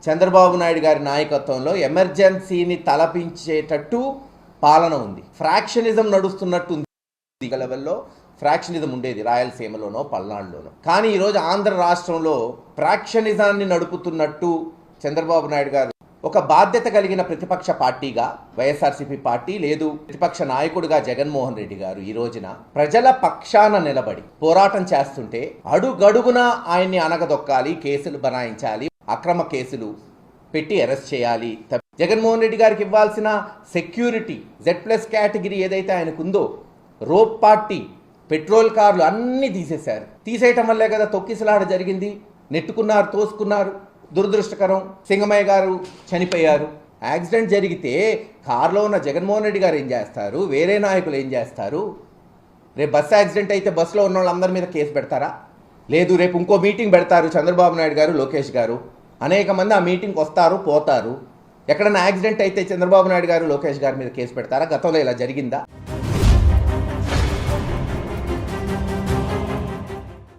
చంద్రబాబు నాయుడు గారి నాయకత్వంలో ఎమర్జెన్సీని తలపించేటట్టు పాలన ఉంది. ఫ్రాక్షనిజం నడుస్తున్నట్టు ఉంది. లెవెల్లో ఫ్రాక్షనిజం ఉండేది రాయలసీమలోనో పల్నాడులోనో. కానీ ఈరోజు ఆంధ్ర రాష్ట్రంలో ఫ్రాక్షనిజాన్ని నడుపుతున్నట్టు చంద్రబాబు నాయుడు గారు ఒక బాధ్యత కలిగిన ప్రతిపక్ష పార్టీగా వైఎస్ఆర్సీపీ పార్టీ, లేదు ప్రతిపక్ష నాయకుడిగా జగన్మోహన్ రెడ్డి గారు ఈ రోజున ప్రజల పక్షాన నిలబడి పోరాటం చేస్తుంటే అడుగడుగున ఆయన్ని అనగదొక్కాలి, కేసులు బనాయించాలి, అక్రమ కేసులు పెట్టి అరెస్ట్ చేయాలి. జగన్మోహన్ రెడ్డి గారికి ఇవ్వాల్సిన సెక్యూరిటీ Z+ కేటగిరీ ఏదైతే ఆయనకుందో, రోప్ పార్టీ, పెట్రోల్ కార్లు అన్నీ తీసేశారు. తీసేయటం వల్లే కదా తొక్కిసలాట జరిగింది. నెట్టుకున్నారు, తోసుకున్నారు. దురదృష్టకరం, సింగమయ్య గారు చనిపోయారు. యాక్సిడెంట్ జరిగితే కారులో ఉన్న జగన్మోహన్ రెడ్డి గారు ఏం చేస్తారు, వేరే నాయకులు ఏం చేస్తారు? రేపు బస్సు యాక్సిడెంట్ అయితే బస్సులో ఉన్న వాళ్ళందరి మీద కేసు పెడతారా? లేదు, రేపు ఇంకో మీటింగ్ పెడతారు చంద్రబాబు నాయుడు గారు, లోకేష్ గారు, అనేక మంది ఆ మీటింగ్కి వస్తారు, పోతారు. ఎక్కడన్నా యాక్సిడెంట్ అయితే చంద్రబాబు నాయుడు గారు, లోకేష్ గారి మీద కేసు పెడతారా? గతంలో ఇలా జరిగిందా?